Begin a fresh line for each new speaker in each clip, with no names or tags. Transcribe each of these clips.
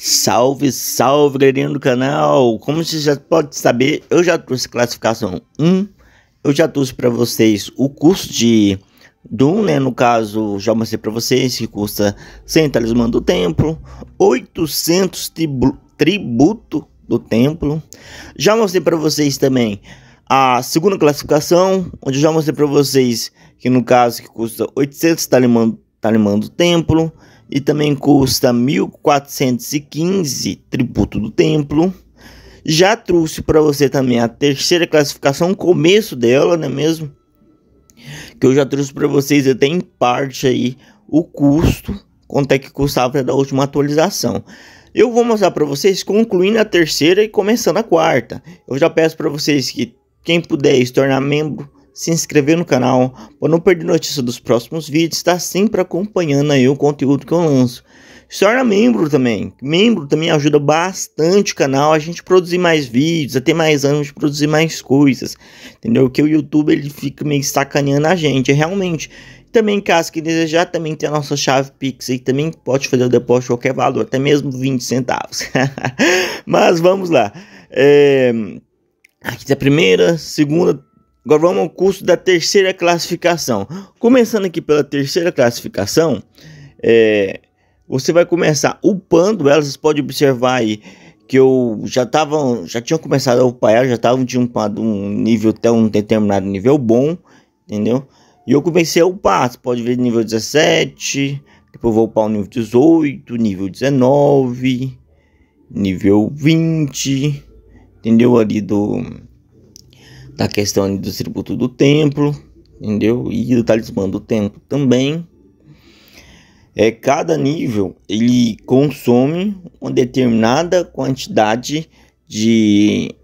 Salve, salve, galerinha do canal! Como você já pode saber, eu já trouxe classificação 1. Eu já trouxe para vocês o curso de Doom, né? No caso, já mostrei para vocês que custa 100 talismã do templo, 800 tributo do templo. Já mostrei para vocês também a segunda classificação, onde eu já mostrei para vocês que no caso que custa 800 talismã do templo. E também custa 1415 tributo do templo. Já trouxe para você também a terceira classificação, começo dela, não é mesmo? Que eu já trouxe para vocês até em parte aí o custo, quanto é que custava da última atualização. Eu vou mostrar para vocês concluindo a terceira e começando a quarta. Eu já peço para vocês que quem puder se tornar membro, se inscrever no canal para não perder notícia dos próximos vídeos, está sempre acompanhando aí o conteúdo que eu lanço. Se torna membro também ajuda bastante o canal a gente produzir mais vídeos, a ter mais anos de produzir mais coisas, entendeu? Que o YouTube ele fica meio sacaneando a gente, realmente. Também caso que desejar, também tem a nossa chave Pix aí, também pode fazer o depósito de qualquer valor, até mesmo 20 centavos. Mas vamos lá. Aqui tá a primeira, segunda. Agora vamos ao curso da terceira classificação. Começando aqui pela terceira classificação, você vai começar upando ela. Vocês podem observar aí que eu já tinha começado a upar ela, já estava de um nível até um determinado nível bom, entendeu? E eu comecei a upar, você pode ver nível 17, depois vou upar o nível 18, nível 19, nível 20, entendeu? Ali da questão do tributo do templo, entendeu? E do talismã do templo também. Cada nível ele consome uma determinada quantidade de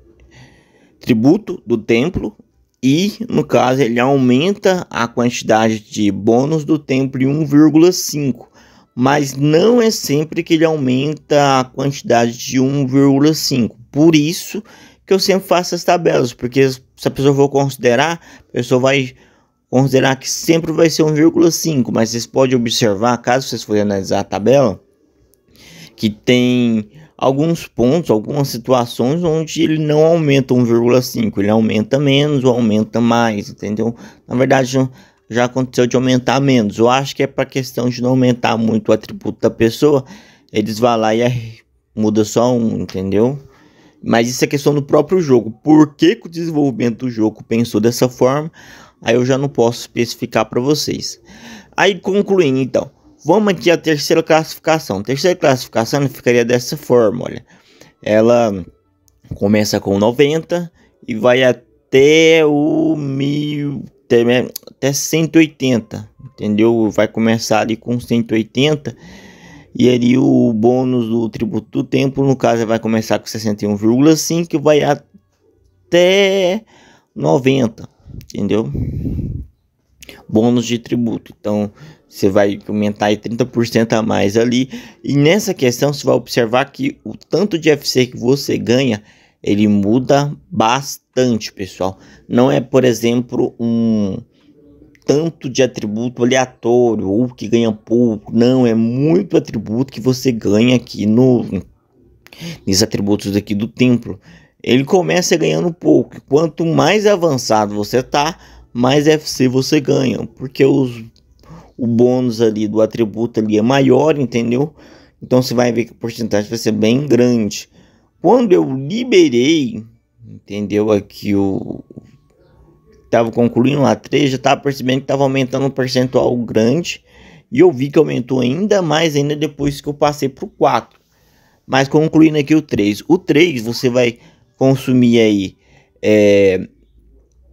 tributo do templo e no caso ele aumenta a quantidade de bônus do templo em 1,5, mas não é sempre que ele aumenta a quantidade de 1,5. Por isso que eu sempre faço as tabelas, porque se a pessoa for considerar, a pessoa vai considerar que sempre vai ser 1,5, mas vocês podem observar, caso vocês forem analisar a tabela, que tem alguns pontos, algumas situações onde ele não aumenta 1,5, ele aumenta menos ou aumenta mais, entendeu? Na verdade, já aconteceu de aumentar menos. Eu acho que é para questão de não aumentar muito o atributo da pessoa, eles vão lá e muda só um, entendeu? Mas isso é questão do próprio jogo. Por que o desenvolvimento do jogo pensou dessa forma? Aí eu já não posso especificar para vocês. Aí concluindo então. Vamos aqui à terceira classificação. A terceira classificação ficaria dessa forma, olha. Ela começa com 90 e vai até o 1000, até 180, entendeu? Vai começar ali com 180. E ali o bônus do tributo do templo, no caso, vai começar com 61,5 e vai até 90, entendeu? Bônus de tributo. Então, você vai aumentar aí 30% a mais ali. E nessa questão, você vai observar que o tanto de FC que você ganha, ele muda bastante, pessoal. Não é, por exemplo, um tanto de atributo aleatório ou que ganha pouco, não, é muito atributo que você ganha aqui nesses atributos aqui do templo. Ele começa ganhando pouco, quanto mais avançado você tá, mais FC você ganha, porque o bônus ali do atributo ali é maior, entendeu? Então você vai ver que a porcentagem vai ser bem grande. Quando eu liberei, entendeu, aqui estava concluindo a 3, já estava percebendo que estava aumentando um percentual grande. E eu vi que aumentou ainda mais ainda depois que eu passei para o 4. Mas concluindo aqui o 3. O 3 você vai consumir aí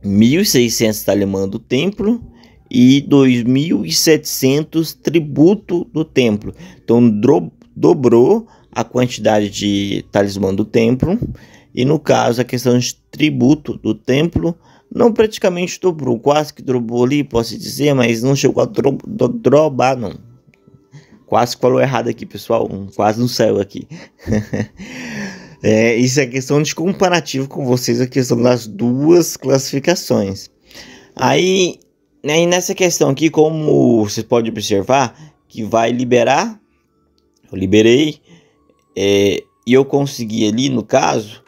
1.600 talismã do templo e 2.700 tributo do templo. Então dobrou a quantidade de talismã do templo. E no caso a questão de tributo do templo não praticamente dobrou, quase que dobrou ali, posso dizer, mas não chegou a drobar, não. Quase que falou errado aqui, pessoal, quase não saiu aqui. Isso é questão de comparativo com vocês, a questão das duas classificações. Aí nessa questão aqui, como você pode observar, que vai liberar, eu liberei, E eu consegui ali, no caso,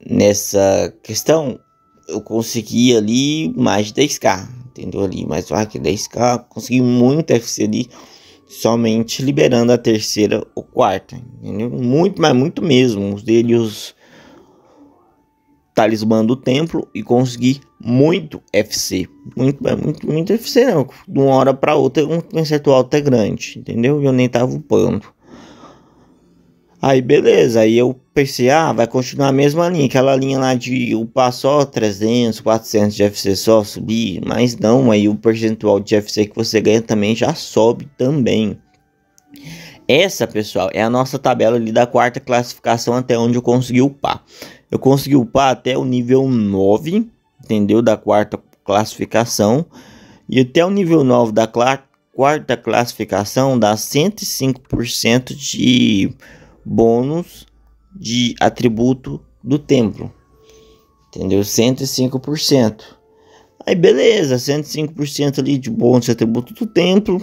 nessa questão, eu consegui ali mais de 10k, entendeu? Ali mais que 10k, consegui muito FC ali, somente liberando a terceira ou quarta, entendeu? Muito, mas muito mesmo. Usei ali os talismã do templo e consegui muito FC. Muito FC não. De uma hora para outra um percentual até grande, entendeu? E eu nem tava upando. Aí beleza, aí eu pensei, vai continuar a mesma linha, aquela linha lá de upar só 300, 400 de FC só subir, mas não, aí o percentual de FC que você ganha também já sobe também. Essa, pessoal, é a nossa tabela ali da quarta classificação até onde eu consegui upar. Eu consegui upar até o nível 9, entendeu? Da quarta classificação. E até o nível 9 da quarta classificação dá 105% de bônus de atributo do templo, entendeu? 105%. Aí beleza, 105% ali de bônus de atributo do templo.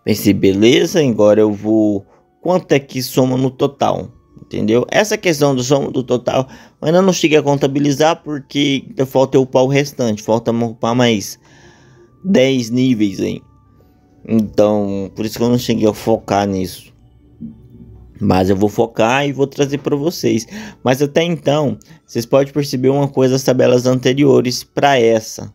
Pensei, beleza, agora eu vou... Quanto é que soma no total, entendeu? Essa questão do soma do total eu ainda não cheguei a contabilizar, porque ainda falta eu upar o restante. Falta upar mais 10 níveis aí. Então, por isso que eu não cheguei a focar nisso. Mas eu vou focar e vou trazer para vocês. Mas até então, vocês podem perceber uma coisa das tabelas anteriores para essa.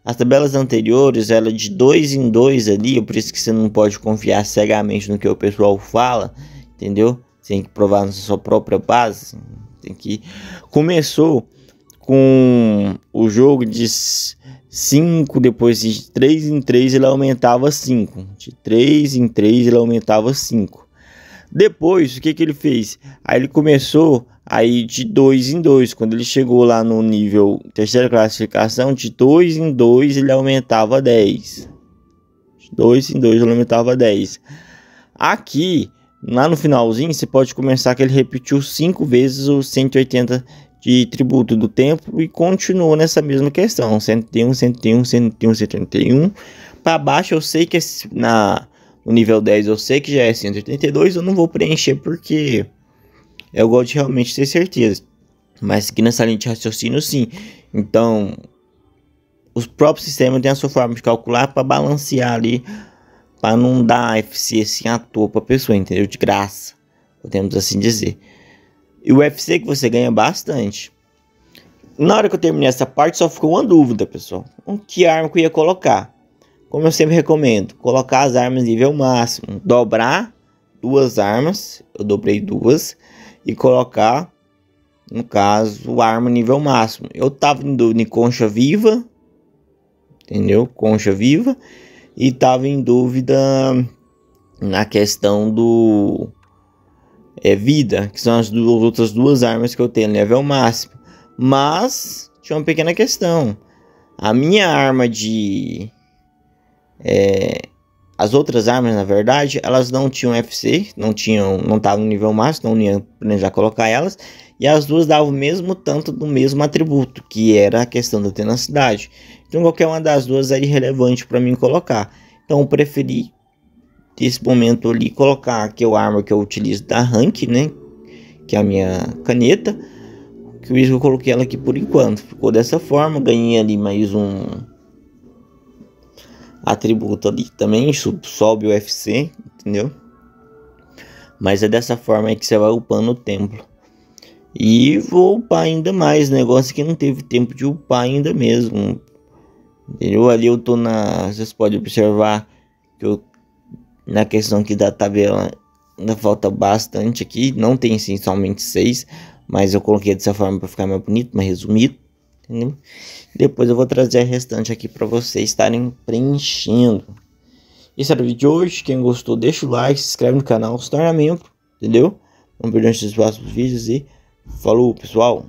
As tabelas anteriores, ela de 2 em 2 ali, por isso que você não pode confiar cegamente no que o pessoal fala, entendeu? Você tem que provar na sua própria base. Tem que... Começou com o jogo de 5, depois de 3 em 3 ele aumentava 5. De 3 em 3 ele aumentava 5. Depois, o que ele fez? Aí ele começou aí de 2 em 2. Quando ele chegou lá no nível terceira classificação, de 2 em 2 ele aumentava 10. De 2 em 2 ele aumentava 10. Aqui, lá no finalzinho, você pode começar que ele repetiu 5 vezes os 180 de tributo do templo e continuou nessa mesma questão. 101, 101, 101, 181. Para baixo eu sei que no nível 10 eu sei que já é 182, eu não vou preencher porque eu gosto de realmente ter certeza. Mas aqui nessa linha de raciocínio sim. Então, os próprios sistemas têm a sua forma de calcular para balancear ali, para não dar FC assim à toa para a pessoa, entendeu? De graça, podemos assim dizer. E o FC que você ganha bastante. Na hora que eu terminei essa parte só ficou uma dúvida, pessoal. Que arma que eu ia colocar? Como eu sempre recomendo, colocar as armas nível máximo, dobrar 2 armas, eu dobrei 2, e colocar, no caso, a arma nível máximo. Eu tava em concha viva, entendeu? Concha viva, e tava em dúvida na questão do vida, que são as outras 2 armas que eu tenho nível máximo. Mas tinha uma pequena questão. A minha arma de... as outras armas, na verdade, elas não tinham FC, não estavam no nível máximo, não ia planejar colocar elas, e as duas davam o mesmo tanto do mesmo atributo, que era a questão da tenacidade. Então qualquer uma das duas era irrelevante para mim colocar. Então eu preferi, nesse momento ali, colocar aqui a arma que eu utilizo da rank, né, que é a minha caneta, que eu coloquei ela aqui por enquanto. Ficou dessa forma, ganhei ali mais um atributo ali também, sobe o FC, entendeu? Mas é dessa forma aí que você vai upando o templo. E vou upar ainda mais, negócio que não teve tempo de upar ainda mesmo, entendeu? Ali eu tô vocês podem observar que eu, na questão aqui da tabela, ainda falta bastante aqui, não tem sim somente 6, mas eu coloquei dessa forma para ficar mais bonito, mais resumido, entendeu? Depois eu vou trazer a restante aqui para vocês estarem preenchendo. Esse era o vídeo de hoje. Quem gostou, deixa o like, se inscreve no canal, se torna membro, entendeu? Não perder os próximos vídeos e falou, pessoal!